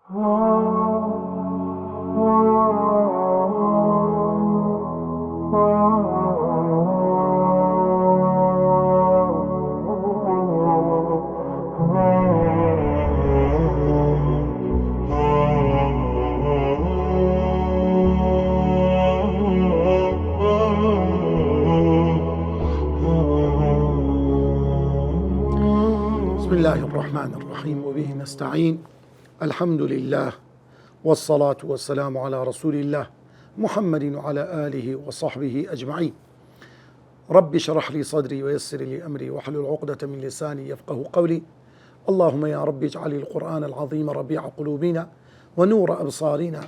بسم الله الرحمن الرحيم وبه نستعين. الحمد لله والصلاة والسلام على رسول الله محمد وعلى آله وصحبه أجمعين. رب اشرح لي صدري ويسر لي أمري واحلل عقدة من لساني يفقه قولي. اللهم يا رب اجعل القرآن العظيم ربيع قلوبنا ونور أبصارنا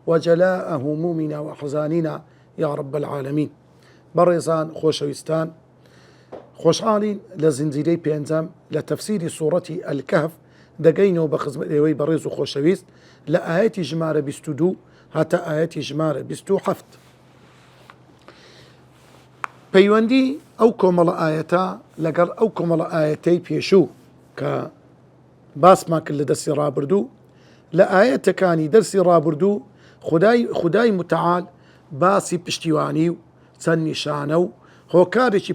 وجلاء همومنا وأحزاننا يا رب العالمين. برزان خوشويستان خوشحالين لزنجيري بينزام لتفسير سورة الكهف دقينو بخزم ديوي بريزو خوشويست لآيات جمارة بستدو حتى آيات جمارة بستو حفت بيواندي أو كمال آياتا لقر أو كمال آياتي بيشو كباس ما كل درسي رابردو لآيات كاني درسي رابردو خداي متعال باسي بشتيوانيو سن شانو هۆکارێکی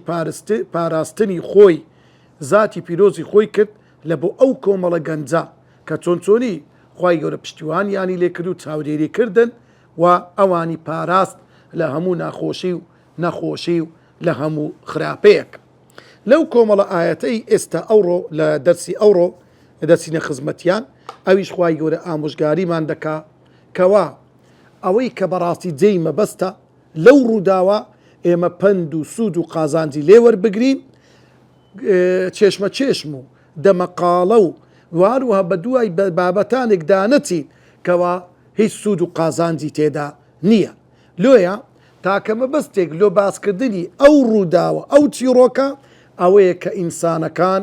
پاراستنی خۆی ذاتی پیرۆزی خۆی کرد لە بۆ ئەو کۆمەڵە گەنجە کە چۆنچۆنی خوای گەورە پشتیوانیانی لێ کرد و چاودێری کردن و ئەوانی پاراست لە هەموو ناخۆشی و نەخۆشی و لە هەموو خراپەیەک. لەو کۆمەڵە ئاەتەی ئێستا ئەوڕۆ لە دەرسی ئەوڕۆ دەچینە خزمەتیان ئەویش خوای گەورە ئامۆژگاریمان دەکا کەوا ئەوەی کە بەڕاستی جێی مەبەستە لەو ڕووداوە ئێمە پند و سوود و قازانجی لێوەربگرین چێشمە چێشم و دەمەقاڵە و واروها بە دوای بابەتانێک دانەچین کەوا هیچ سوود و قازانجی تێدا نییە. لۆیە تاکە مەبەستێک لۆ باسکردنی ئەو ڕووداوە ئەو چیرۆکە ئەوەیە کە ئینسانەکان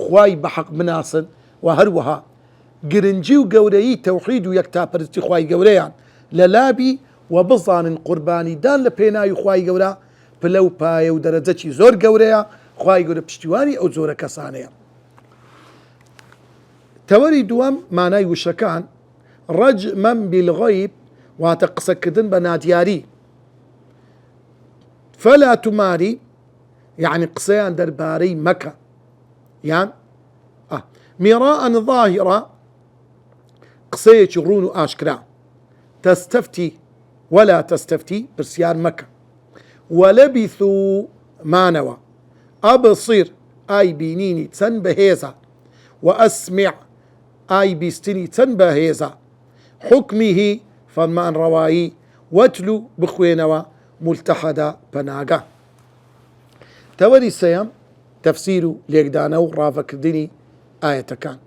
خوای بەحەق بناسن و هەروەها گرنگی و گەورەیی تەوحید و یەکتاپەرستی خوای گەورەیان لە لابی و بزانن قوربانیدان لە پێناوی خوای گەورە پلە و پایە و دەرەجەکی زۆر گەورەیە. خوای گەورە پشتیوانی ئەو زۆرە کەسانەیە. تەوەری دووەم مانای وشەکان ڕەجمەن بالغەیب واتە قسەکردن بە نادیاری. فەلا توماری یعنی قسەیان دەربارەی مەکە یان میڕاءەن ظاهرە قسەیەکی ڕوون و ئاشکرا. تستفتي ولا تستفتي برسيار مكة. ولبثوا مانوا أبصر أي بينيني تنبهيزا وأسمع أي بيستني تنبهيزا حكمه فرمان رواي واتلو بخوينوا ملتحدا بناقا. تولي السيام تفسير ليقدانو رافك ديني آية كان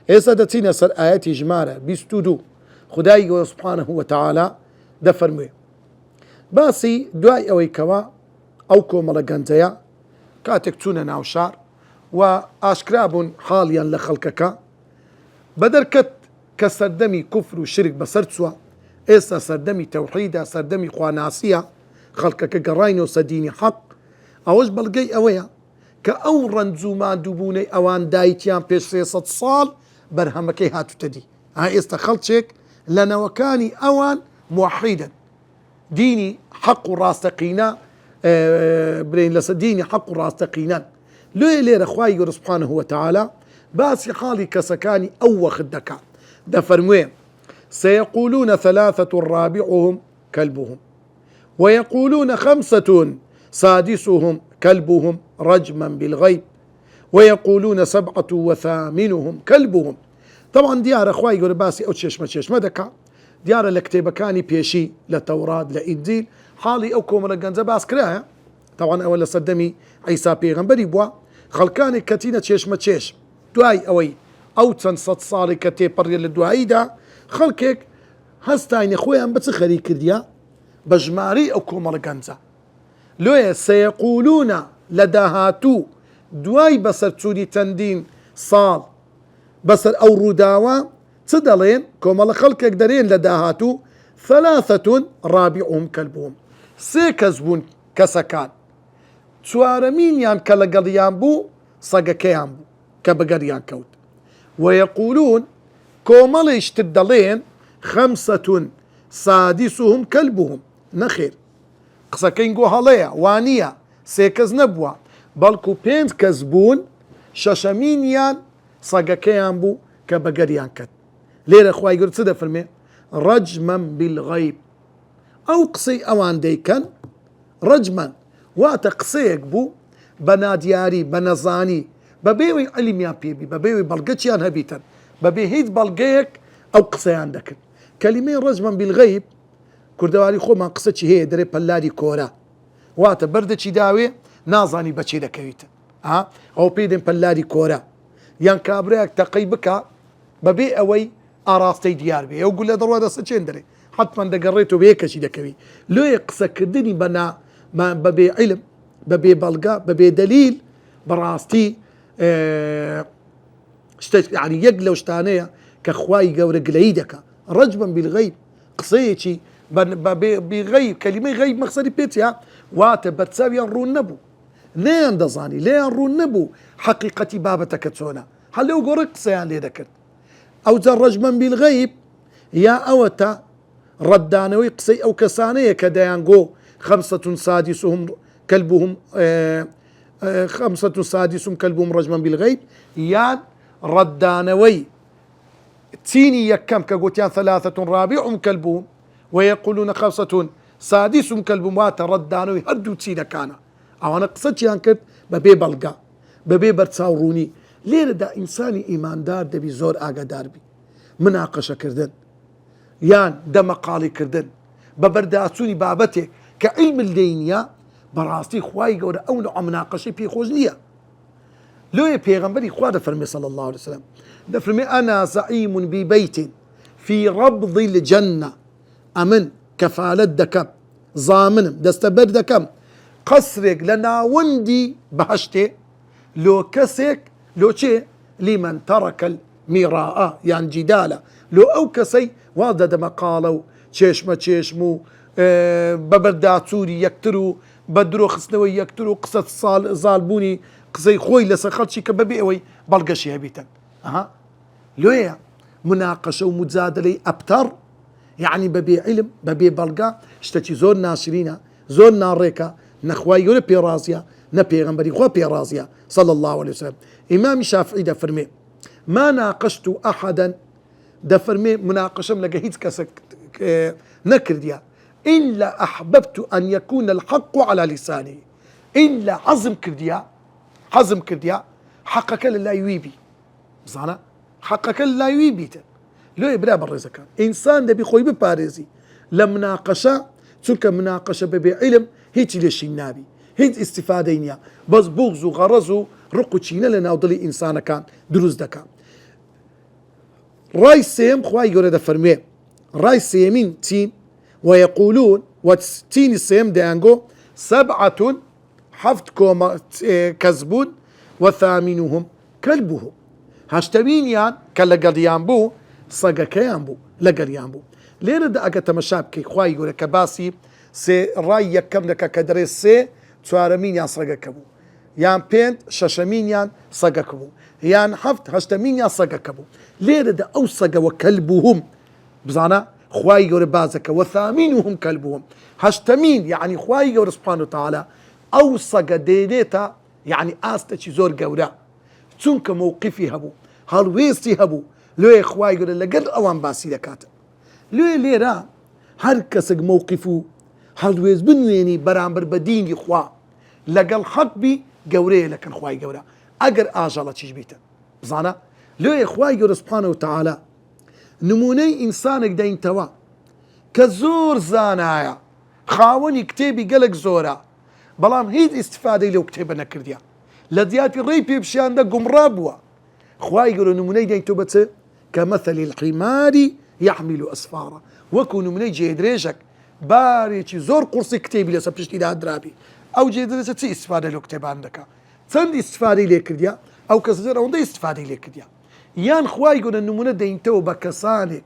إيسا دتينا سر آيات جمارة بيستودو خدای گەورە سبحانه وتعالى دەفەرموێ باسی دوای ئەوەی کەوا ئەو کۆمەڵە گەنجەیە کاتێک چوونە ناو شار و ئاشکرا بوون حاڵیان لە خەڵکەکە بەدەرکەت کە سەردەمی کوفر و شرک بەسەر چووە. ئێستا سەردەمی تەوحیدە، سەردەمی خواناسیە، خەڵکەکە گەڕاینەوە سەر دینی حەق. ئەوەش بەڵگەی ئەوەیە کە ئەو ڕەنج و ماندووبوونەی ئەوان دایتیان پێش 300 ساڵ بەرهەمەکەی هاتوتە دی. ئێستا خەڵچێک لنوكاني أوان موحيدا ديني حق راستقينا برين لس ديني حق راستقينا. لو يلي رخواي سبحانه وتعالى باسي حالي كسكاني أو خدكا دفرموين سيقولون 3 رابعهم كلبهم ويقولون 5 سادسهم كلبهم رجما بالغيب ويقولون 7 وثامنهم كلبهم. طبعا ديار اخواي يقول باسي او چشمە دەکا دیارە لە کتێبەکانی پێشی لە تەورات لە ئینجیل حاڵی ئەو کۆمەڵە گەنجە باس کرایە. طبعا ئەوە لە سەردەمی عیسا پێغەمبەری بووە. خەڵکانی کەتینە چێشمە چێش دوای ئەوەی ئەو چەند سەد ساڵی کە تێپەڕێ لە دواییدا خەڵکێک هەستاینە خۆیان بە چ خەری کردیە بە ژمارەی ئەو کۆمەڵە گەنجە. لۆیە سەیەقولونە لە داهاتوو دوای بەسەرچوونی چەندین ساڵ بەسەر ئەو ڕووداوە چ دەڵێن کۆمەڵە خەڵکێک دەرێن لە داهاتوو 3 رابعهم كلبهم 3 کەس بوون کەسەکان چوارەمینیان کە لەگەڵیان بوو سەگەکەیان بوو کە بەگەریان کەوت. ويقولون كوماليش تدلين 5 سادسهم كلبهم نخير قسەکەین گۆ هەڵەیە وانە سێکەس نەبووە بەڵکو 5 کەس بوون شەشەمینیان سەگەکەیان بوو کە بەگەریان کرد لێرە خوای گەورە چ دەفەرمێ ڕەجمەن بالغەیب ئەو قسەی ئەوان دەیکەن ڕەجمەن واتە قسەیەک بوو بە نادیاری بە نەزانی بەبێوەی عیلمیان پێبی بەبێوەی بەڵگەچیان هەبیتن بەبێ هیچ بەڵگەیەک ئەو قسەیان دەکرد کەلیمەی ڕەجمەن بالغەیب کوردەواری خۆمان قسەی هەیە دەرێ پەلاری کۆرە واتە بەردەچی داوێ نازانی بەچێ دەکەویتن ئەو پێی دێن پەلاری کۆرە یان کابرایەک تەقەی بکە بەبێ ئەوەی ئاراستەی دیار بێ ئەو گولە دەڕوا دەستە چێن دەرێ حتمما دەگەڕێتەوە بە یەکەشی دەکەوی لێ قسەکردنی بەبێ عیلم بەبێ بەڵگە بەبێ دەلیل بەڕاستی یعنی یەک لەو شتانەیە کە خوای گەورە گلەیی دەکا ڕەجمەن بالغەیب قسەیەکی بغەیب کەلیمەی غەیب مەقسەدی پێچە واتە بەرچاویان ڕوون نەبوو لێیان دەزانی لێیان ڕوون نەبوو حەقیقەتی بابەتەکە چۆنە هەر لەو گۆڕە قسەیان لێ دەکرد ئەو جا ڕەجمەن بالغەیب یا ئەوەتە ڕەتدانەوەی قسەی ئەو کەسانەیە کە دەیانگۆ 5 سادسهم كلبهم 5 سادسهم كلبهم رجما بالغيب يان ردانوي تيني يكم كقوتيان 3 رابعهم كلبهم ويقولون 5 سادسهم كلبهم وات ردانوي هدو تينا كان او انا قصتي يان كد ببي بلغا ببي برتصاوروني ليه دا انساني ايمان دار دبي زور اگا دار بي مناقشه كردن يان دا مقالي كردن ببرداتوني بابته كعلم الدينيا براستي خواي قول او نوع مناقشه في خوزنيه لو يبيغمبري خوا دفرمي صلى الله عليه وسلم دفرمي انا زعيم ببيت في ربض الجنه امن كفالة دكم ضامن دستبر دكم قصرك لنا وندي بهشتي لو كسك لو شي لمن ترك المراء يعني جداله لو او كسي وادد مقالو تشيشمو ببرداتوري يكترو بدرو خسنوي يكترو قصة زالبوني قصي خوي لسخلشي كببيوي بلقشي هبيتا لويا مناقشة ومجادلة أبتر يعني ببي علم ببي بلقا اشتكي زور ناشرينا زور ناريكا نخواي يولي بيرازيا نبي غنبري خوا بيرازيا صلى الله عليه وسلم إمام الشافعي دفرمي ما ناقشت أحدا دفرمي مناقشة ملقا كسك نكرديا إلا أحببت أن يكون الحق على لساني إلا حزم كرديا حقك لا يويبي بصانا حقك لا يويبي لو يبرا بالرزق إنسان ده بيخوي بباريزي لمناقشة تلك مناقشة بعلم هيك ليش النبي هيك استفادينيا بس بغز وغرز رقتشينا لنا وضلي إنسان كان دروز دكا راي سيم خواي يقول هذا فرمي راي سيمين تين ويقولون وتين السيم ديانجو 7 حفت كوما كذبون وثامنهم كلبهم هاشتمين يان كلا قديان بو صقا كيان بو لقريان بو لين دا اكا تمشابكي خواي يقول كباسي سي راي يكم لك كدري سي توارمين يان صقا كبو يان بينت ششمين يان صقا كبو يان حفت هاشتمين يان صقا كبو لين دا او صقا وكلبهم بزانا خواي يقول بازك وثامنهم كلبهم هاشتمين يعني خواي يقول سبحانه وتعالى اوصق ديديتا يعني استشي زور قورا تونك موقفي هبو هالويستي هبو لو خواي يقول لقد اوان باسي لكاتا لو ليرا هركسك موقفو هالويز بنويني برامبر بديني خوا لقل حق بي قوري لكن خواي قورا اقر اجالا تشبيتا بزانا لو خواي يقول سبحانه وتعالى نموني انسانك دين توا كزور زانايا خاوني كتابي قلق زورا بلام هيد استفادة لو كتابة نكرديا لدياتي ريبي بشيان دا قمرابوا خواي يقولوا نموني دين توبت كمثل الحمار يحمل أسفارا وكو نموني جيد ريشك باريشي زور قرصي كتابي لسا بشتي دا درابي او جيد ريشك تي استفادة لو كتابة عندك تند استفادة لي كرديا او كسجر او دا استفادة لي كرديا يان خواي يقولوا نموني دين توبة كسانك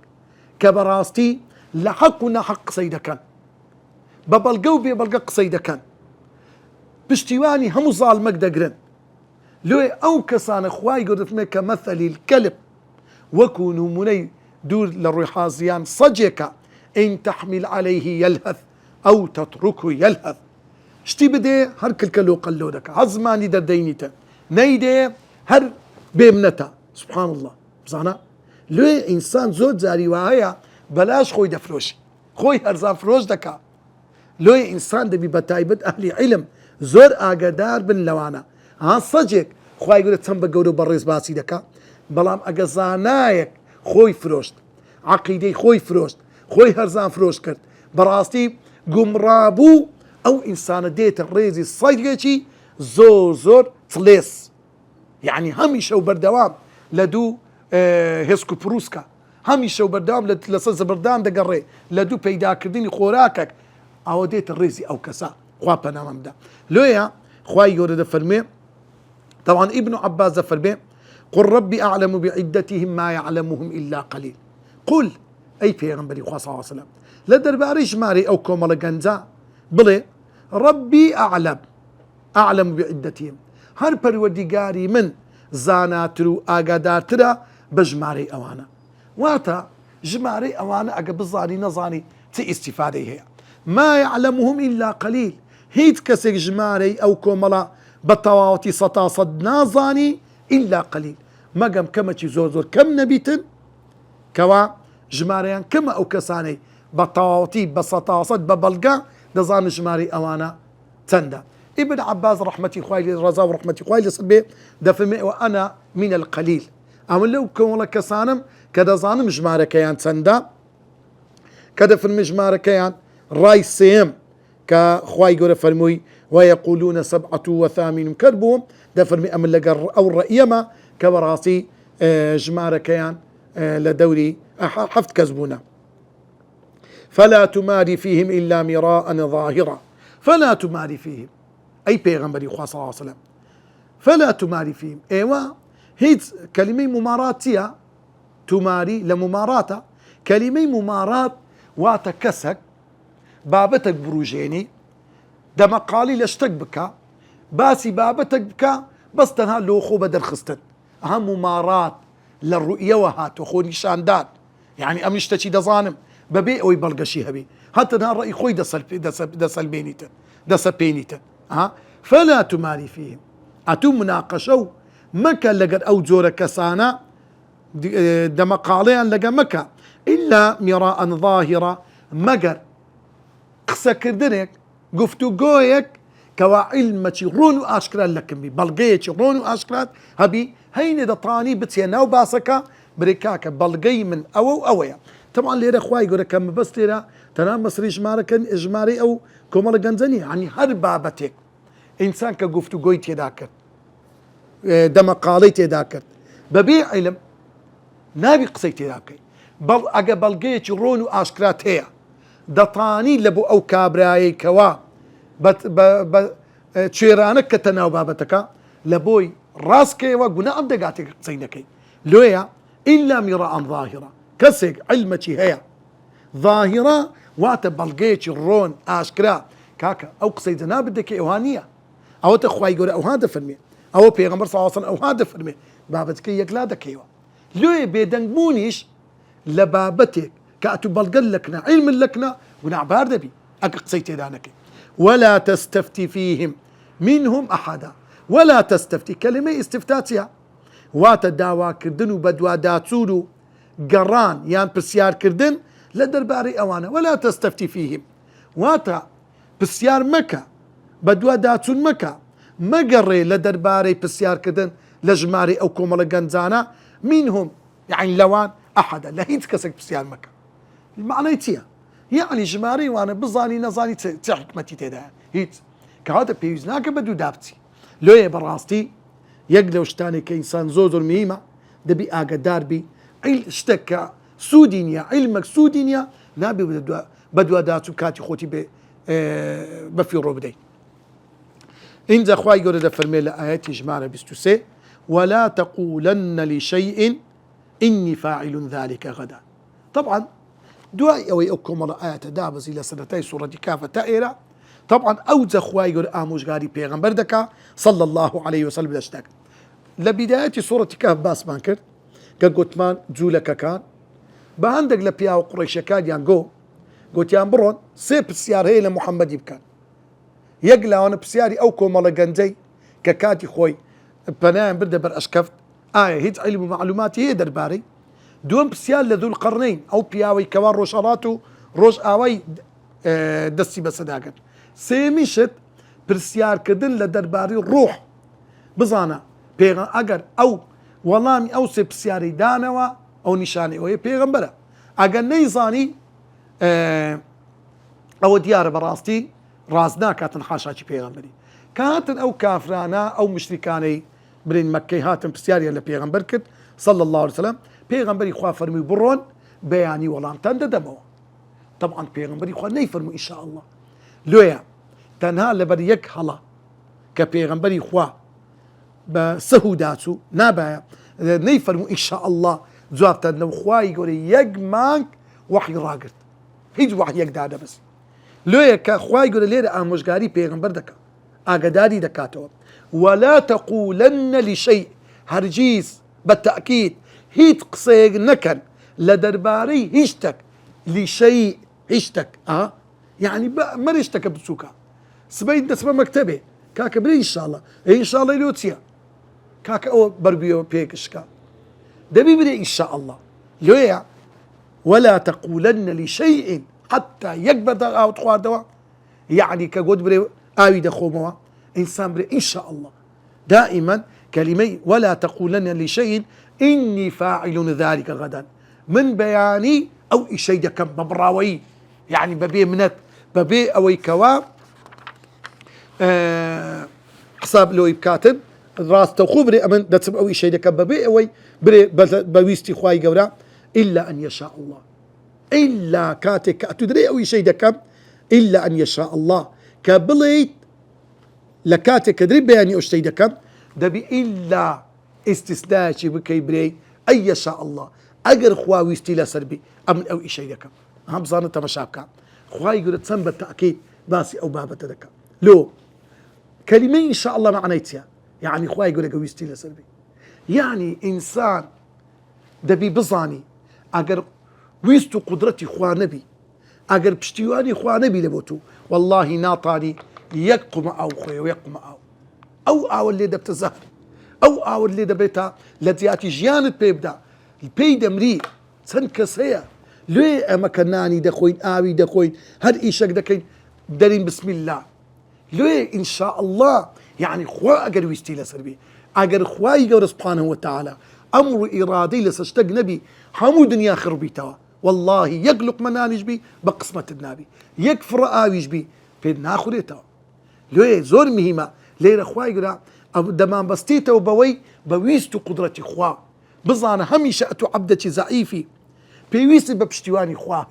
كبراستي لحقنا حق سيدكان ببلقو ببلقق سيدكان بشتيواني هم ظالمك دقرن لو او كسان خواي قدت كمثل الكلب وەکو نمونەی دوور لە ڕووی حازیان سەجێکە ئین تەحمیل عەلەیهی یەلهەث ئەو تەترکه یەلهەث شتی بدێ هەر کلکەلۆ قەللۆ دەکە هەر زمانی دەردەینیتە نەیدێ هەر بێبنەتە سبحان الله بزانە لێ ئینسان زۆر جاری وایە بەلاش خۆی دەفرۆشی خۆی هەرزان فرۆش دەکا لێ ئینسان دەبی بە تایبەت ئەهلی عیلم زۆر ئاگادار بن لەوانە سەجێک خوای گەورە چەند بە گەورە بەڕێز باسی دەکا بەڵام ئەگە زانایەک خۆی فرۆشت عەقیدەی خۆی فرۆشت خۆی هەرزان فرۆش کرد بەڕاستی گومڕابوو ئەو ئینسانە دێتە ڕێزی سەجێکی زۆر زۆر فلێس یعنی هەمیشە و بەردەوام لە دوو هێسک و پرووسکە هەمیشە و بەردەوام لەسەر زەبردان دەگەڕێ لە دوو پەیداکردنی خۆراکێک ئەوە دێتە ڕێزی ئەو کەسە خوا پەنامەمدا لێیە خوای گەورە دەفەرمێ طبعا ابن عباس دەفەرمێ قل ربي أعلم بعدتهم ما يعلمهم إلا قليل قل أي پێغەمبەری خوا صلی الله عليه وسلم لە دەربارەی ژمارەی ئەو کۆمەڵە گەنجە بڵێ ربي أعلم بعدتهم هەر پەروەردیگاری من زاناتر و ئاگادارترە بە ژمارەی ئەوانە واتە ژمارەی ئەوانە ئەگە بزانی نەزانی چه ئیسیفادەی هەیە ما يعلمهم إلا قليل هیچ کەسێک ژمارەی ئەو کۆمەڵە بە تەواوەتی سەتاسەد نازانی إلا قليل مەگەم کەمەکی زۆر زۆر کەم نەبیتن کەوا ژمارەیان کەمە ئەو کەسانەی بە تەواوەتی بە سەتاسەد بە بەڵگە دەزانن ژمارەی ئەوانە چەندە ابن عباس رحمتي خوای رضا و رحمتي خوای لەسەر بێ دەفەرمێ وأنا من القليل ئەمە لەو کۆمەڵە کەسانم کە دەزانم ژمارەکەیان چەندە کە دەفەرمێ ژمارەکەیان ڕای سێم کە خوای گەورە فەرمووی ويقولون سبعة وثامن كربهم دەفەرمێ ئەمە لەگەڵ ئەو ڕەئیەمە کە بەڕاستی ژمارەکەیان لە دەوری حەفت کەس بوونە فلا تماري فيهم إلا مراء ظاهرا فلا تماري فيهم أي پیغمبری خوا صلی الله عليه وسلم فلا تماري فيهم ايوا هیچ کلمه مماراتیه تماري لمماراته كلمه ممارات واتا كسك بابتك بروجيني دمقالي لشتك بكا باسي بابتك بكا بس تنها لو خو بدر خستن اهم ممارات للرؤية وهات وخو نشاندان يعني ام نشتشي دظانم ببي او يبلغشي هبي حتى نهار رأي خوي دسل بينيتا دسل بينيتا فلا تماري فيهم اتو مناقشوا مكا لقد او زور كسانا دمقاليا لقى مكا الا مراء ظاهرة مقر قسا كردنك قفتو قويك كوا علمتي رونو اشكرات لكم بي بلغيتي رونو اشكرات هبي هين دطاني بتسينا وباسكا بريكاكا بلغي من اويا طبعا ليرا خواي يقول كم بس ليرا تنام مصري اجماري او كومال جنزني يعني هر بابتك انسان كقفتو قويت يداكر دم قاليت يداكر ببيع علم نابي قصيت يداكر بل اجا بلغيتي رونو اشكرات هي دطاني لبو او كابراي كوا تشيرانك كتناو بابتك لبوي راسكي وقنا عم دقاتك قصينكي لويا الا مراء ظاهره كسك علمتي هي ظاهره واتبلغيتي الرون اشكرا كاكا او قصيدنا بدك اوهانيه او تخواي يقول او هذا فرمي او بيغمبر صلى الله عليه وسلم او هذا فرمي بابتك يقلادك ايوه لوي بيدنبونيش لبابتك كاتو بلغل لكنا علم لكنا ونعبار دبي اك قصيتي دانك ولا تستفتي فيهم منهم احدا ولا تستفتي كلمه استفتاتيا واتداوا كردن وبدوا داتسولو قران يعني بسيار كردن لدرباري اوانا ولا تستفتي فيهم واتا بسيار مكة بدوا داتون مكة ما قري لدرباري بسيار كردن لجماري او كومل جنزانا منهم يعني لوان احدا لا هيت كسك بسيار مكة المعنى يتيا يعني جماري وانا بظاني نظاني تحكمتي تدا هيت كهذا بيوزناك بدو دابتي لو براستي يقلو شتاني كإنسان زوزر مهمة دبي اقدار بي اشتكى سودينيا علمك سودينيا نابي بدوا داتو كاتي خوتي بفي روبدي إن زخواي يقول فرمي لآيات جمعنا بستوسي ولا تقولن لشيء إني فاعل ذلك غدا طبعا دعاء أو يأكم الله آيات دابز إلى سنتين سورة كافة تائرة طبعا أو زخواي يقول آموش غاري بيغمبر دكا صلى الله عليه وسلم لاشتاك لبداية سورة كاف باس بانكر قوتمان جولك كان بهندق لبيا وقريش كان يانجو قلت يان برون سي بسيار هي لمحمد يبكان يقلا وانا بسياري او كومالا جنجي ككاتي خوي بنام برده بر اشكفت هيج علم ومعلومات هي درباري دون بسيار لذو القرنين او بياوي كوان روشاراتو روش اوي دستي بسداقن سيميشت برسيار كدن لدرباري الروح بزانا بيغن اگر او والامي او سي بسياري دانوا او نشاني وهي بيغنبرا اگر نيزاني او ديار براستي رازنا كاتن حاشاكي بيغنبري كاتن او كافرانا او مشركاني برين مكي هاتن بسياري اللي بيغنبر كت صلى الله عليه وسلم بيغنبري خوا فرمي برون بياني ولام تنددمو طبعا بيغنبري خوا نيفرمو ان شاء الله لويا تنها لبر يك هلا كبيغنبري خوا بسهوداتو نابا نيفرمو ان شاء الله جواب تنو خوا يقول يك مانك وحي راقد هيج وحي يك دادا بس لويا كخوا يقول ليرا اموشغاري بيغنبر دكا اقدادي دكاتو ولا تقولن لشيء هرجيز بالتأكيد هيت قصيق نكن لدرباري هشتك لشيء هشتك يعني ما رشتك بسوكا سبين دسما مكتبه كاكا بري ان شاء الله ان شاء الله يلوتيا كاكا او بربيو بيكشكا دبي بري ان شاء الله لويا ولا تقولن لشيء حتى يكبر او تخوار دوا يعني كقود بري آوي دخوموا إنسان بري إن شاء الله دائما كلمة ولا تقولن لشيء إني فاعل ذلك غدا من بياني أو شيء كم ببراوي يعني ببي منت ببي أو كوا حساب لو يبكاتب راس توخبري أمن دتسب أو شيء كم ببي أو بري بويستي خواي جورا إلا أن يشاء الله إلا كاتك أتدري أو شيء كم إلا أن يشاء الله كبليت لكاتك كدري بياني أشتي دكم دبي إلا استثناء شي بكي بري أي يشاء الله أجر خواوي استيلا سربي أمن أو إشي دكم هم ظانت مشابكا خواي يقول تسمى بالتأكيد باسي أو بابة دكم لو كلمة إن شاء الله معنيتها يعني خواي يقول قوي استيلا سربي يعني إنسان دبي بظاني أجر ويستو قدرتي خوا نبي أجر بشتيواني خوا نبي لبوتو والله ناطاني يقم أو خوي ويقم أو اللي دبت الزهر أو اللي دبيتها لتياتي جيانت بيبدا البيدا مري سنكسيا ليه أما كناني دخوين آوي دخوين هاد إيشك دكين دارين بسم الله ليه إن شاء الله يعني خوا أجر ويستيلا سربي أجر خوا يقول سبحانه وتعالى أمر إرادي لسشتق نبي همو دنيا خربيتها والله يقلق منانج بي بقسمة النبي يكفر آويج بي بيدنا خريتها ليه زور مهمة ليه خوا يقول دمان بستيته وبوي بويستو قدرتي خوا بظانا همي شأتو عبدتي زعيفي بيويس ببشتواني خوا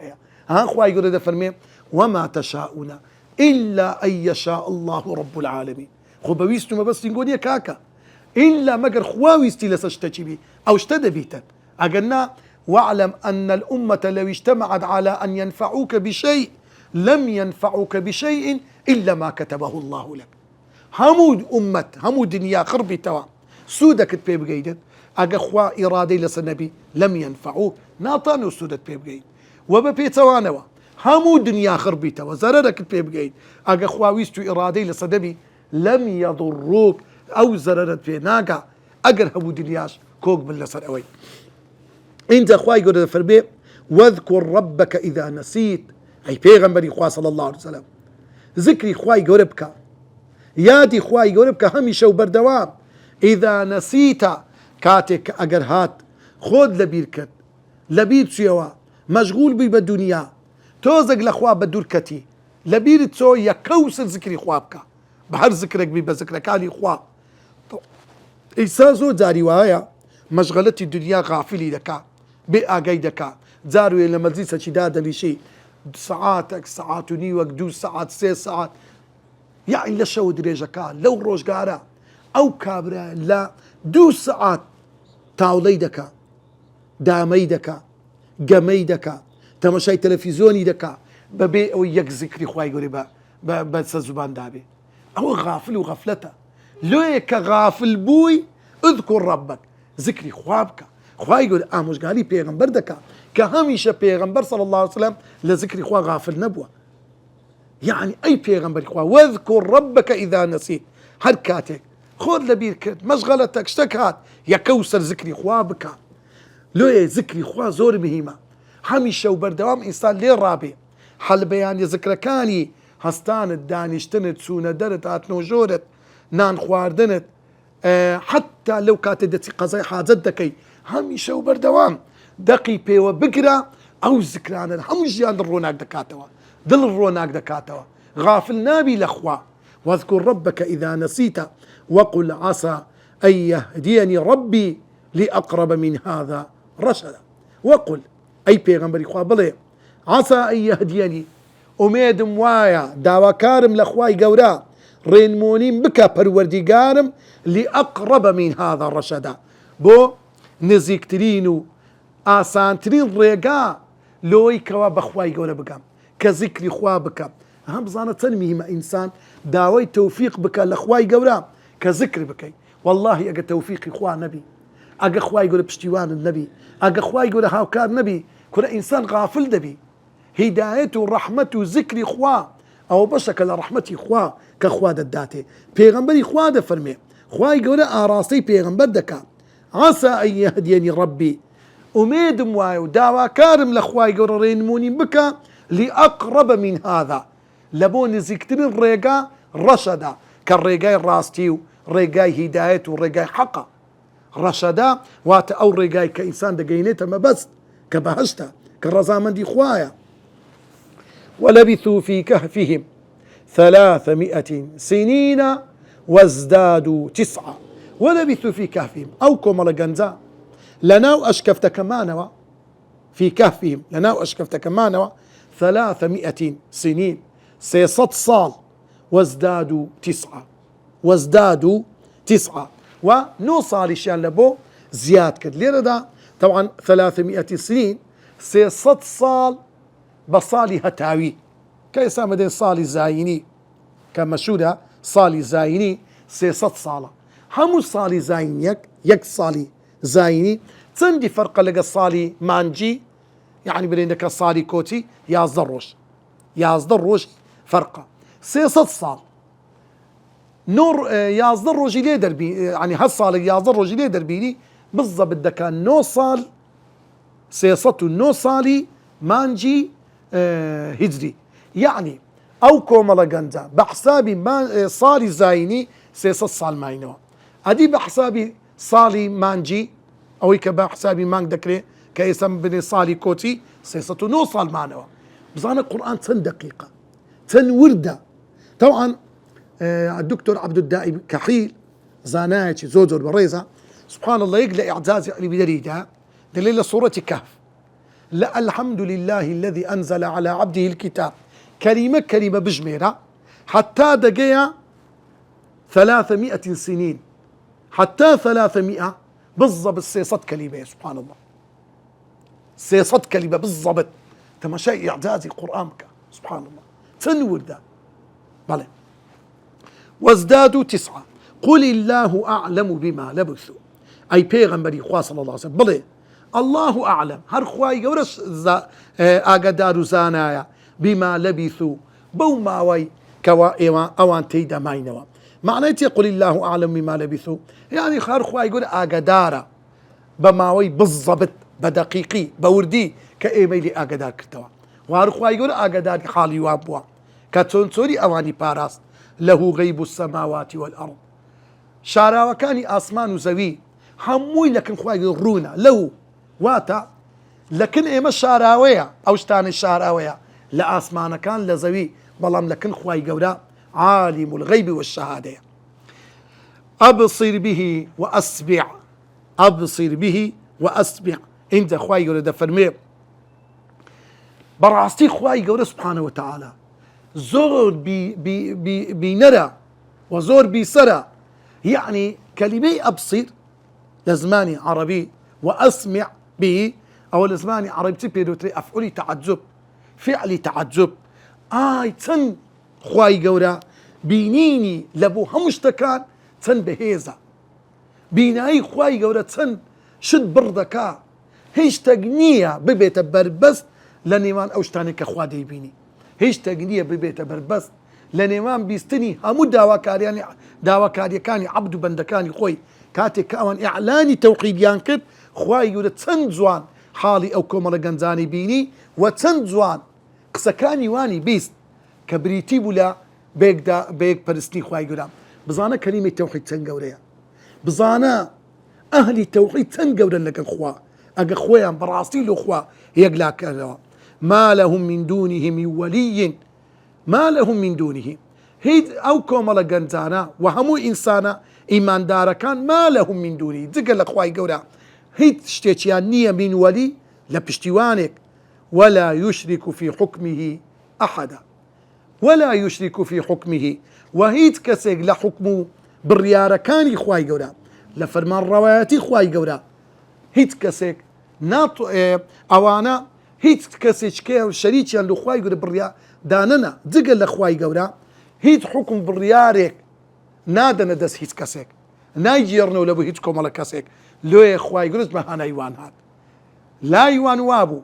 ها خوا يقول ده فرمي وما تشاءون إلا أن يشاء الله رب العالمين خو بويستو ما بس نقول يا كاكا إلا مقر خوا ويستي لسشتكي بي أو اشتدى بيتا أقلنا واعلم أن الأمة لو اجتمعت على أن ينفعوك بشيء لم ينفعوك بشيء إلا ما كتبه الله لك همود أمة همود دنيا خربي توا سودك تبيب جيدت أجا خوا إرادي لسنبي لم ينفعوك ناطانو سودت بيب جيد وببي توانوا همود دنيا خربي توا زررك تبيب جيد أجا خوا ويستو إرادي لسنبي لم يضروك أو زررت في ناقع أجر همود دنياش كوك باللسر أوي انت خوا يقول فربي واذكر ربك إذا نسيت أي بيغمبري خوا صلى الله عليه وسلم ذكري خواي قربك يادي خواي قربك هميشه وبردوام إذا نسيت كاتك أجرهات خود لبيركت لبير سيوا مشغول بي بالدنيا توزق لخوا بدوركتي لبير تسو يكوس ذكري خوابك بحر ذكرك بي بذكرك علي خوا إيسازو داري وهايا مشغلتي الدنيا غافلي دكا بأجي دكا زارو لما زيسا شدادا لشيء ساعاتك ساعات ونيوك 2 ساعات 6 ساعات يعني لا شو دريجكا لو روجارا او كابرا لا 2 ساعات تاولي دكا دامي دكا قمي دكا تماشي تلفزيوني دكا ببي او يك ذكري خواي قريبا بس زبان دابي او غافل وغفلته لو غافل بوي اذكر ربك ذكري خوابك خوا يقول ئامۆژگاری پێغەمبەر دەکات کە هەمیشە پێغەمبەر صلی الله عليه وسلم لە ذکری خوا غافل نەبووە. يعني أي پیغمبر خوا واذكر ربك إذا نسيت هر كاتك خود لبير كرد مشغلتك اشتكات يا كوسر ذكري خوا بك لو ذكري خوا زور مهمة هميشه وبردوام إنسان ليه رابي حل بيان ذكر كاني هستان الدانشتنت سونة درت هاتنو جورت نان خواردنت حتى لو كاتدتي قضايا حاجتك هميشه وبردوام دقي بيو بقرا أو ذكران همجيان الروناك دكاتوا دل الروناك دكاتوا غافل نابي لخوا واذكر ربك إذا نسيت وقل عسى أن يهديني ربي لأقرب من هذا رشدا وقل أي بيغمبري خوا بلي عسى أن يهديني أميدم وايا داواكارم لخواي قورا رينمونين بكا پروردگارم لأقرب من هذا رشدا بو نزيكترينو آسانترين ريقا لوي كوا بخواي قورا بكام كذكري خوا بك هم بزانة تنميه إنسان داوي توفيق بك لخواي قورا كذكر بك والله أجا توفيق خوا نبي أجا خواي يقول بشتيوان النبي أجا خواي يقول هاوكار نبي كل إنسان غافل دبي هدايته ورحمته ذكري خوا أو بشك لرحمتي خوا كخوا دداته بيغمبري خوا دفرمي خوا يقول آراسي بيغمبر دكا عسى أن يهديني ربي أميد مواي وداوا كارم لخوا يقول رينموني بك لأقرب من هذا لبون زكترين ريقا رشدا كالريقاي راستيو ريقاي هدايته وريقاي حقا رشدا وات أو ريقاي كإنسان دقينيته ما بس كبهشتا كالرزامن دي خوايا ولبثوا في كهفهم 300 سنين وازدادوا 9 ولبثوا في كهفهم أو كومال جنزا لناو أشكفت كمانوا في كهفهم لناو أشكفت كمانوا 300 سنين 600 صال وازدادوا 9 ونوصل شان لبو زياد كد ليردا طبعا 300 سنين 600 صال بصالي هتاوي كيسا مدين صالي زايني كمشهورة صالي زايني 600 صالة همو صالي زاين يك صالي زايني تندي فرق لقى صالي مانجي يعني بينك صالي كوتي يازدروش فرقة 600 صال نور يازدروش ليه دربي يعني هالصالي يازدروش ليه دربيني بالضبط ده كان نو صال 600 نو صالي مانجي هجري يعني او كومالا جنزا بحسابي ما صالي زايني 600 صال ماينو ادي بحسابي صالي مانجي او هيك بحسابي مانج دكري كيسم بني صالي كوتي 600 نو صال مانو بزان القرآن 10 دقيقة 10 وردة طبعا الدكتور عبد الدائم كحيل زانايتي زوجر بريزة سبحان الله يقلع اعزازي اللي بدريجها دليل سورة كهف لا الحمد لله الذي أنزل على عبده الكتاب كلمة بجميرة حتى دقيا 300 سنين حتى 300 بالضبط 600 كلمة سبحان الله 600 كلمة بالضبط تماشي إعجازي قرآنك سبحان الله تنور ده بله وازدادوا 9 قل الله أعلم بما لبثوا أي بيغمبري خواه صلى الله عليه وسلم بله الله أعلم هر خواي قورش آقدار زانايا بما لبثوا بو ماوي كوا إيوان أوان تيدا ماينوا معنى يقول الله أعلم بما لبثوا يعني هر خواي قول آقدارا بماوي بالضبط بدقيقي بوردي كإيميلي آقدار كرتوا وهر خواي قول آقدار حالي وابوا كتون سوري أواني باراست له غيب السماوات والأرض شارع وكاني آسمان وزوي هموي لكن خواي رونا له واتا لكن إيما الشاراوية أو شتان الشاراوية لآسمان كان لزوي بلام لكن خواي قولا عالم الغيب والشهادة أبصر به وأسبع انت خواي قولا دفرمي براستي خواي قولا سبحانه وتعالى زور بنرى وزور بسرى يعني كلمة أبصر لزماني عربي وأسمع به أو لزماني عربي تبيروتري أفعلي تعجب فعلي تعجب تن خواي قورا بينيني لبو همشتكان تن بهيزة بيناي خواي قورا تن شت بردكا هیچ تقنية ببيت بربست لنيمان أوشتاني كخوا ديبيني هیچ تقنية ببيت بربست لنيمان بيستني همو داواكاري كاني عبد بندكاني خوي كاتي كاوان إعلاني توحيد يانكر خواي يقول تسنزوان حالي أو كومر جنزاني بيني وتسنزوان قسكاني واني بيست كبريتي بولا بيك برستني خواي يقول بزانا كلمة توحيد تنقوريا بزانا أهلي توحيد تنقورا لك الخوا أجا خويا براسي له خوا يقلاك ما لهم من دونه من ولي ما لهم من دونه هيد أو كومر جنزانا وهمو إنسانا إيمان دارا كان ما لهم من دونه دقل أخواي قورا هيد اشتيتيان نية من ولي لبشتوانك ولا يشرك في حكمه أحدا ولا يشرك في حكمه وهيد كسيق لحكمه بالريارة كان إخواي قورا لفرمان رواياتي إخواي قورا هيد كسيق ناط أوانا هيد كسيق كي شريكيان لخواي قورا بالريارة داننا دقل أخواي قورا هيد حكم بالريارك نادنا دس هيت كسيك نايجيرنو لبو هيت كومالا كسيك لو يا اخواي قلت ما هانا ايوان هاد لا ايوان وابو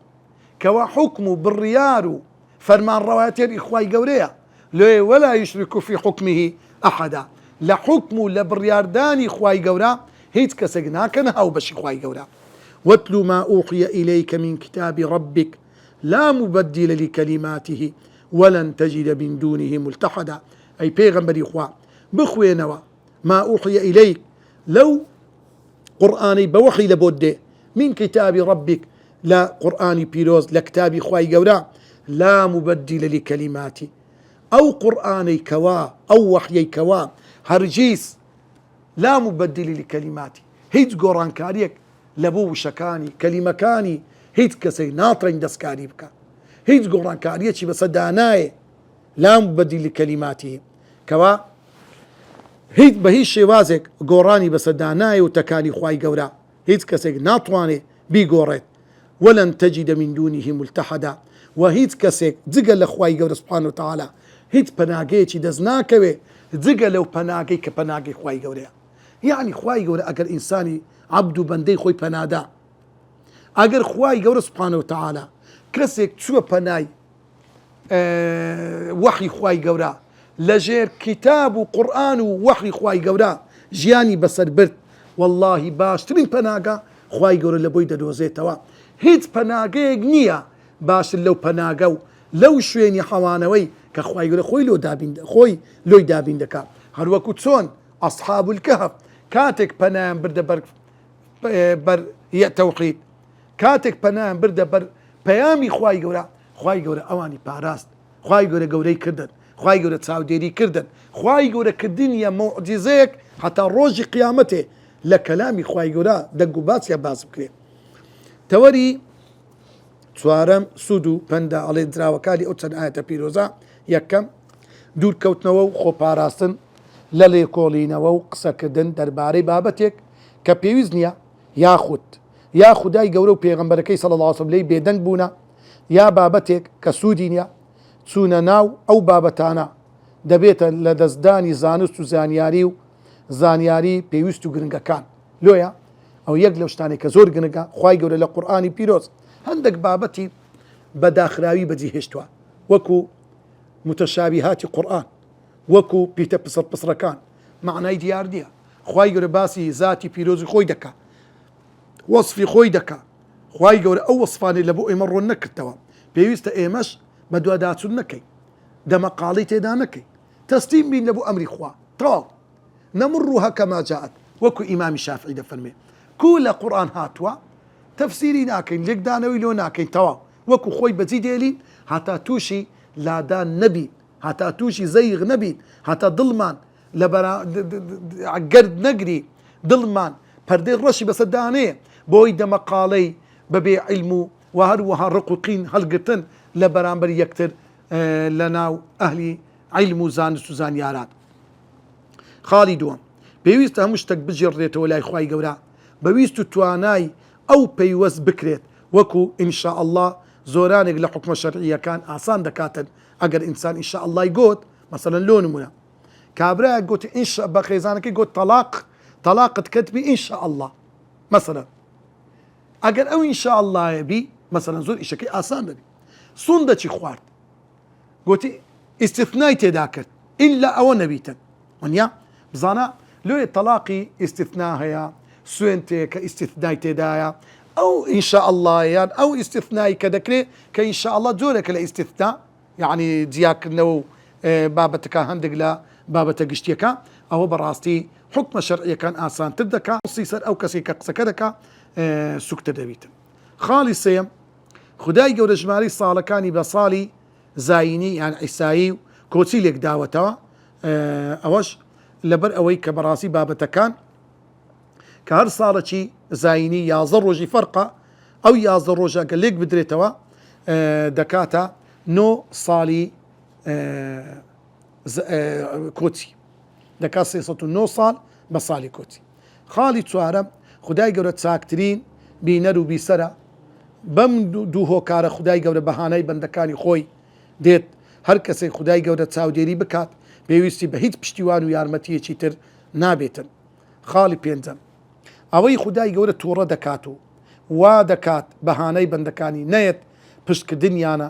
كوا حكمه بالريار فرمان رواتير اخواي قوريا لو ولا يشرك في حكمه احدا لا حكمه لبريار داني اخواي قورا هيت كسيك ناكن هاو بش اخواي قورا واتلو ما اوحي اليك من كتاب ربك لا مبدل لكلماته ولن تجد من دونه ملتحدا اي بيغمبر اخوان بخوينوا ما أوحي إليك لو قرآني بوحي لبودي من كتاب ربك لا قرآني بيروز لكتابي خواي قورا لا مبدل لكلماتي أو قرآني كوا أو وحيي كوا هرجيس لا مبدل لكلماتي هيت قرآن كاريك لبو شكاني كلمة كاني هيت كسي ناطرين دسكاري بك هيت قرآن كاريك بس داناي لا مبدل لكلماته كوا هیچ بە هیچ شێوازێک گۆڕانی بە سەردانایە و تەکانی خوای گەورە هیچ کەسێک ناتوانێت بیگۆڕێت وەلەن تەجیدە من دونه ملتحدا و هیچ کەسێک جگە لە خوای گەورە سبحانه وتعالى هیچ پەناگەیەکی دەست ناکەوێت جگە لەو پەناگەی کە پەناگەی خوای گەورەیە یعنی خوای گەورە ئەگەر ئینسانی عەبد و بەندەی خۆی پەنادا ئەگەر خوای گەورە سبحانه وتعالى کەسێک چووە پەنای وحی خوای گەورە لجير كتاب وقرآن ووحي خواي قورا جياني بسر برد والله باشترين پناقا خواي قورا لبوي دوزي توا هيت پناقا نيا باش لو پناقا لو شويني حوانوي كخواي قورا خوي لو دابين خوي لو دابين دكا هروكو تسون أصحاب الكهف كاتك پنام برد بر توحيد كاتك پنام برد بر پيامي خواي قورا اواني باراست خواي قورا قوري كردن خواي قولة تساوديري كردن خواي قولة كردنيا معجزيك حتى روج قيامته لكلامي خواي قولة دقو باسيا باس بكري توري سوارم سودو بندا علي دراوكالي اوتسن آية بيروزا يكم دور كوتنوو خو باراستن للي كولينوو قسا كردن درباري بابتك كبيوزنيا ياخد اي قولو بيغمبركي صلى الله عليه وسلم لي بيدنگ بونا يا بابتك كسودينيا چونە ناو ئەو بابەتانە دەبێتە لە دەستدانی زانست و زانیاری پێویست و گرنگەکان لۆیە ئەو یەک لەو شتانێک کە زۆر گرنگە خوای گەورە لە قورئانی پیرۆز هەندێک بابەتی بەداخراوی بەجێهێشتووە وەکو متەشابیهاتی قورئان وەکو پیتە پسڕەکان معنای دیار نییە خوای گەورە باسی زاتی پیرۆزی خۆی دەکا وەصفی خۆی دەکا خوای گەورە ئەو وەصفانەی لە بۆ ئێمە ڕوون نەکردەوە پێویستە ئێمەش مدوا داچون نكي دم قالي تيدا نكي تسليم بين لبو أمري خوا طال نمرها كما جاءت وكو إمام الشافعي دفرمي كل قرآن هاتوا تفسيري ناكين لك دانوي لو ناكين توا وكو خوي بزيديلين حتى توشي لا دان نبي حتى توشي زيغ نبي حتى ظلمان لبرا عقرد نقري ظلمان پردي رشي بس دانيه بوي دم قالي ببي علمو وهروها رقوقين هلقتن لبرامبر يكتر لناو أهلي علم وزانست وزانيارات خالدون بيويست همشتك بجريت ولا إخواي قورا بيويست تواناي أو بيوز بكريت وكو إن شاء الله زورانك لحكم الشرعية كان آسان دكاتن أجر إنسان إن شاء الله يقول مثلا لون منا كابرا قلت إن شاء بخيزانك قلت طلاق كتبي إن شاء الله مثلا ئەگەر ئەو ئینشاءالله بی مەسەلەن زۆر ئیشەکەی ئاسان دەبی سوندەچی خوارد گوتی ئیستثنای تێدا کرد ئیلا ئەوە نەبیتن وانیا بزانە لێ تەلاقی ئیستثنا هەیە سوێن تێکە ئیستثنای تێدایە ئەو ئینشاءاللهیان ئەو ئیستثنایی کە دەکرێت کە ئینشاءالله جۆرێکە لە ئیستثنا یعنی جیاکردنەوە و بابەتەکە هەندێک لە بابەتە گشتیەکە ئەوە بەڕاستی حکمە شەرعیەکان ئاسانتر دەکات سەر ئەو کەسی کە قسەکە دەکا سوکتە دەبیتن. خاڵی سێم خدای گەورە ژمارەی ساڵەکانی بە ساڵی زاینی یان عیسایی و کۆچی لێک داوەتەوە ئەوەش لەبەر ئەوەی کە بەڕاستی بابەتەکان کە هەر ساڵێکی زاینی 11 ڕۆژی فەرقە ئەو 11 ڕۆژەکە لێک بدرێتەوە دەکاتە 9 ساڵی کۆچی دەکات 309 ساڵ بە ساڵی کۆچی. خاڵی چوارەم خدای گەورە چاکترین بینەر و بیسەرە بەم دوو هۆکارە خدای گەورە بەهانەی بەندەکانی خۆی دێت هەر کەسێک خدای گەورە چاودێری بکات پێویستی بە هیچ پشتیوان و یارمەتیەکی تر نابێتن. خاڵی پێنجەم ئەوەی خدای گەورە تووڕە دەکات و وا دەکات بەهانەی بەندەکانی نەیەت پشتکردنیانە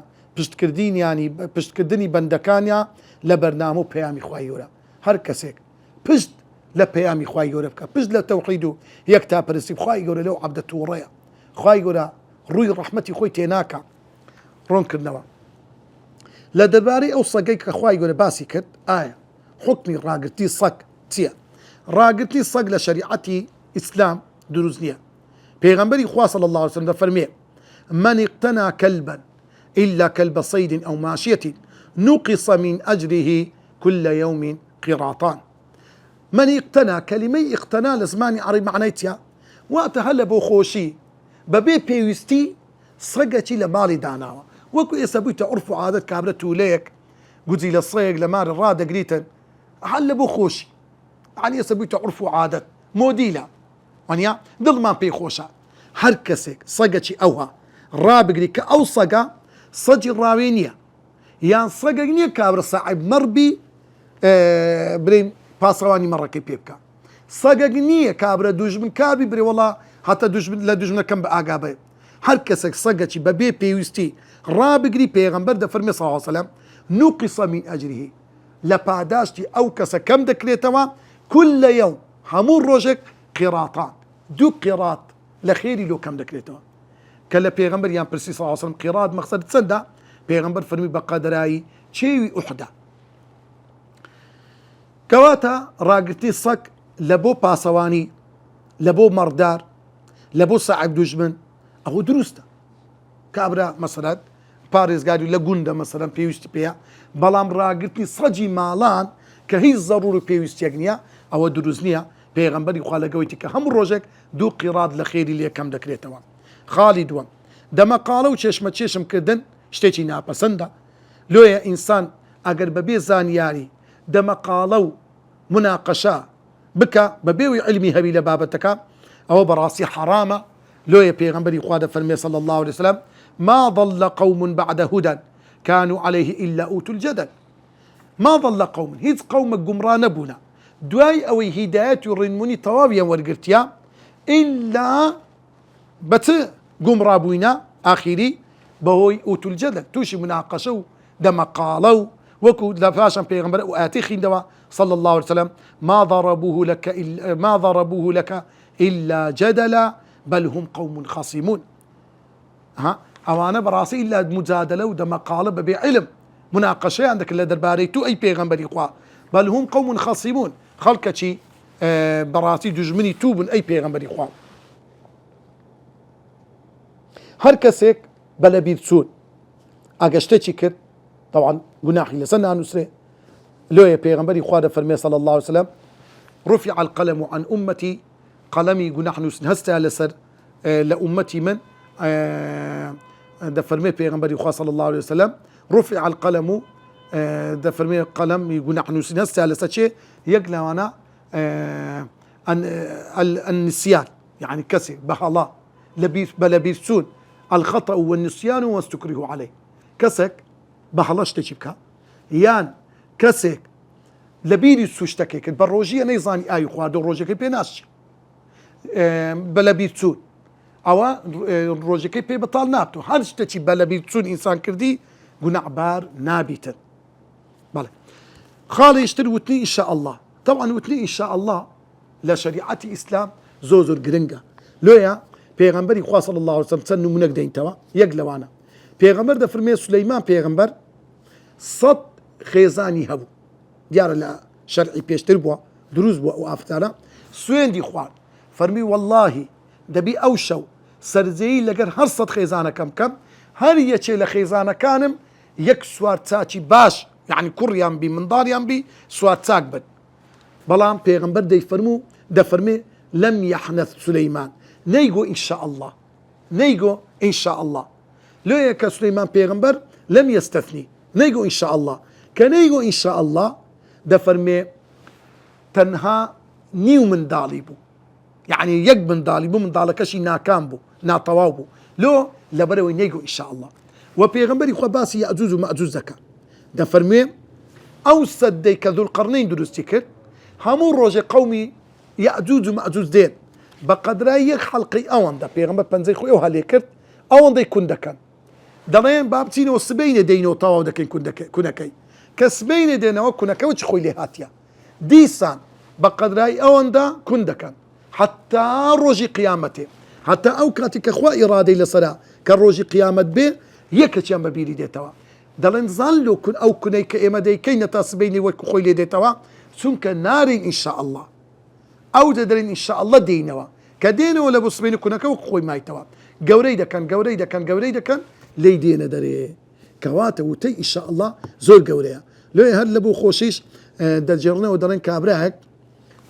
پشتکردنی بەندەکانیان لە بەرنامە و پەیامی خوای گەورە هەر کەسێک پشت لە پەیامی خوای گەورە بکە پشت لە تەوحید و یەکتاپەرستی خوای گەورە لەو عەبدە تووڕەیە خوای گەورە ڕووی ڕەحمەتی خۆی تێناکە ڕوونکردنەوە. لە دەربارەی ئەو سەگەی کە خوای گەورە باسی کرد ئایا حکمی ڕاگرتی سەگ چییە؟ ڕاگرتی سەگ لە شەریعەتی ئیسلام دروست نییە. پێغەمبەری خوا صلی الله علیه وسلم دەفەرمێ من اقتنى كلبا إلا كلب صيد أو ماشية نقص من أجره كل يوم قراطان. من اقتنى كلمة اقتنى لزماني عربي معنيتها واتهل بو خوشي ببي بيوستي سەگەکی لە ماڵی داناوە وەکو ئێستا بوویتە عورف و عادەت کابرا توولەیەک گوزی لە سەیەک لە مارە ڕادەگریتن هەل لە بۆ خۆشی یعنی ئێستا بوویتە عورف و عادەت مۆدیلە وانیا دڵمان پێی خۆشە هەر کەسێک سەگەکی ئەوها ڕابگری کە ئەو سەگە سەگی ڕاوێ نییە یان سەگەک نییە کابرا ساحیب مەڕبی برێن پاسەوانی مەڕەکەی پێ بکە سەگەک نییە کابرا دوژمن کابی برێ وەڵا هەتا لە دوژمنەکەم بە ئاگا بێ هەر کەسێک سەگەکی بەبێ پێویستی ڕابگری پێغەمبەر دەفەرمێ صلی الله علیه وسلم نوقص من ئەجره لە پاداشتی ئەو کەسە کەم دەکرێتەوە كل يوم هەموو ڕۆژێک قیراتان دوو قیرات لە خێری لۆ کەم دەکرێتەوە کە لە پێغەمبەر یان پرسی صلی الله علیه وسلم قیرات مەقسەد چەندە پێغەمبەر فەرمی بە قەدرایی چێوی ئوحدە کەواتە ڕاگرتی سەگ لە بۆ پاسەوانی لە بۆ مەڕدار لە بۆ ساحیب دوژمن ئەوە دروستە کابرا مەسەلەن پارێزگاری لە گوندە مەسەلەن پێویستی پێیە بەڵام ڕاگرتنی سەگی ماڵان کە هیچ زەڕور و پێویستیەک نییە ئەوە دروست نییە پێغەمبەری خوا لەگەوەیەتی کە هەموو ڕۆژێک دوو قیرات لە خێری لێ کەم دەکرێتەوە. خاڵی دووەم دەمەقاڵە و چێشمە چێشمکردن شتێکی ناپەسەندە لۆیە ئینسان ئەگەر بەبێ زانیاری دەمەقاڵە و مناقەشە بکە بەبێوی علمی هەبی لە بابەتەکە ئەوە بەڕاستی حرامە لۆیە پێغەمبەری خوا دەفەرمێ صلی الله عليه وسلم ما ضل قوم بعد هدى كانوا عليه إلا أوتوا الجدل. ما ضل قوم هیچ قومە گومڕا نەبوونە دوای ئەوەی هیدایەت و ڕێنمونی تەواویان وەرگرتیا ئیلا بەچ گومڕا بووینە ئاخیری بەهۆی ئوتو الجدل تووشی مناقەشە و دەمەقاڵە و وەکو لە پاشان پێغەمبەر و ئاەتی خوێندەوە صلى الله عليه وسلم ما ضربوه لك إلا جدلا بل هم قوم خصيمون. ها ئەوانە بەڕاستی إلا مجادلە و دەمەقاڵە بەبێ علم مناقەشەیان دەکرد لە دەربارەی تو ئەی پێغەمبەری خوا بل هم قوم خصيمون خەڵکەکی بەڕاستی دوژمنی تو بوون ئەی پێغەمبەری خوا. هەر کەسێک بە لەبیر چوون ئەگە شتێکی کرد طبعا گوناحی لەسەر نانووسرێ لۆیە پێغەمبەری خوا دەفەرمێ صلی الله عليه وسلم رفع القلم عن أمتي قلمي گوناح نووسن هەستا لەسەر لە ئومەتی من دەفەرمێ پێغەمبەری خوا صلی الله عليه وسلم رفع القلم دەفەرمێ قەلەمی گوناح نووسین هەستا لەسەر چێ یەک لەوانە النسيان يعني كسر بهلا بلبير سون الخطأ والنسيان واستكره عليه كسك بهلا شتكي بكا يان كسك لبيري سوشتكي بالروجية نيزاني آي خواد الروجية كي بيناش بلبير سون ئەوە ڕۆژەکەی پێ بەتاڵ نابتەوە هەر شتێکی بەلەبیر چوون ئینسان کردی گونەعبار نابیتن. بەڵێ خاڵیشتر وتنی ئینشاء الله. طبعا وتنی ئینشاء الله لە شەریعەتی ئیسلام زۆر گرنگە. لۆیە پێغەمبەری خوا صلی الله علیه وسلم چەند نمونەک دەینتەوە. یەک لەوانە پێغەمبەر دەفەرمێ سولەیمان پێغەمبەر 100 خێزانی هەبوو، دیارە لە شەرعی پێشتر بووە، دروست بووە ئەو ئافتانە، سوێندی خوارد فەرمی واللهی دەبی ئەو شەو سەرجەیی لەگەر هەر 100 خێزانەکەم کەم، هەر یەکێ لە خێزانەکانم یەک سوار چاکی باش یعنی کوڕیان بی منداڵیان بی سوار چاک بن. بەڵام پێغەمبەر دەفەرمێ لەم یەحنەث سولەیمان نەیگۆ ئینشاء الله، نەیگۆ ئینشاء الله. لۆیە کە سولەیمان پێغەمبەر لەم یەستەثنی نەیگۆ ئینشاء الله، کە نەیگۆ ئینشاء الله دەفەرمێ تەنها نیو منداڵی بوو، یعنی یەک منداڵی بوو، منداڵەکەشی ناکام بوو، ناتەواو بوو، لۆ لەبەرەوەی نەیگۆ ئینشاء الله. و پێغەمبەری خوا باسی یەئجوج و مەئجوج دەکات، دەفەرمێ ئەو سەددەی کە ذوالقەرنەین دروستی کرد هەموو ڕۆژێ قەومی یەئجوج و مەئجوج دێن بە قەدرای یەک حەڵقەی ئەوەندە. پێغەمبەر پەنجەی خۆی هەلێ کرد ئەوەندەی کون دەکەن، دەڵێن با بچینەوە سبەینێ دەینەوە تەواو دەکەین کونەکەی، کە سبەینێ دێنەوە کونەکەەوە چ خۆی لێ هاتیە دیسان بە قەدرای ئەوەندە کون دەکەن حتا ڕۆژی قیامەتێ، حتا ئەو کاتی کە خوا ئیرادەی لەسەرا کە ڕۆژی قیامەت بێ یەکەچیان بەبیری دێتەوە. دەڵێن زان لۆ کون ئەو کونەی کە ئێمە دەیکەینە تا سبەینی وەک خۆی لێ دێتەوە، چونکە نارین ئینشاء الله، ئەو دەدەرین ئینشاء الله دێینەوە، کە دێنەوە لە بۆ سبەینی کونەکە وەک خۆی مایتەوە، گەورەی دەکەن لی دێنە دەرێ، کەواتە وتەی ئینشاء الله زۆر گەورەیە. لۆی هەر لە بۆ خۆشیش دەجێڕنەوە دەڵێن کابراهێک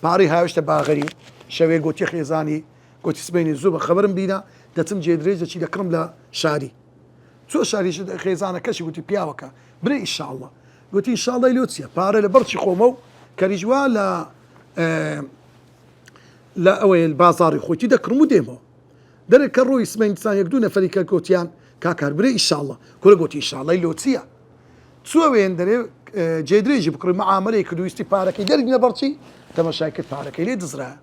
پارەی هاوێشتە باغەری شەوێ گوتی خێزانی گوتی سبەینی زوو بە خەبرم بینە دەچم جێدرێژەکی دەکڕم لە شاری، چۆ شاریش خێزانەکەشی گوتی پیاوەکە برێ ئینشاء الله، گوتی ئینشاء الله لۆ چییە پارە لە بەرچی خۆمە و کەریژوا لە ئەوەیە بازاڕی خۆتی دەکڕم و دێمەوە دەرێک کە ڕۆی سبەین دیسان یەک دوو نەفەری کە گوتیان کاکار برێ ئینشاء الله، کورە گوتی ئینشاء الله لۆ چییە، چوەوێن دەرێ جێدرێژی بکڕی مەعامەلەی کە دوویستی پارەکەی دەرگ لە بەرچی تەماشای کرد پارەکەی لێ دزرایە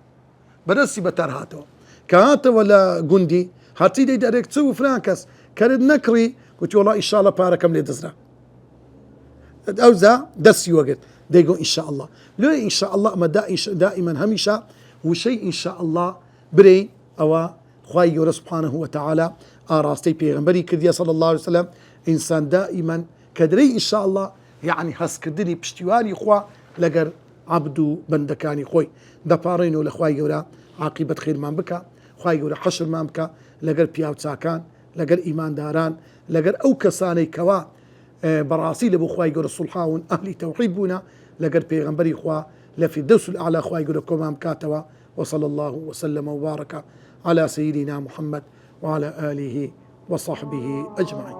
بەدەستی بەتەر هاتەوە، کە هاتەوە لە گوندی هەرچی دەی دەرێک چ و فران کەس کەرت نەکڕی گوتی وەڵا ئینشاء الله پارەکەم لێ دزرا، ئەوزا دەستی وەگرت دەیگۆ ئینشاء الله. لۆی ئینشاء الله ئەمە دائیمەن هەمیشە وشەی ئینشاء الله برێ ئەوە خوای گەورە سوبحانه وتعالى ئاراستەی پێغەمبەری کردیە صلی الله عليه وسلم. ئینسان دائیمەن کە دەرەی ئینشاء الله یعنی هەستکردنی پشتیوانی خوا لەگەر عەبد و بەندەکانی خۆی دەپاڕێنەوە لە خوای گەورە عاقیبەت خێرمان بکە، خوای گەورە حەشرمان بکە لەگەر پیاو چاکان، لەگەر ئیمانداران، لەگەر ئەو کەسانەی کەوا بەڕاستی لە بۆ خوای گەورە سوڵحاون ئەهلی تەوحید بوونە، لەگەر پێغەمبەری خوا لە فیردەوس الأعلا خوای گەورە کۆمان بکاتەوە. وصلى الله وسلم وبارك على سيدنا محمد وعلى آله وصحبه أجمعين.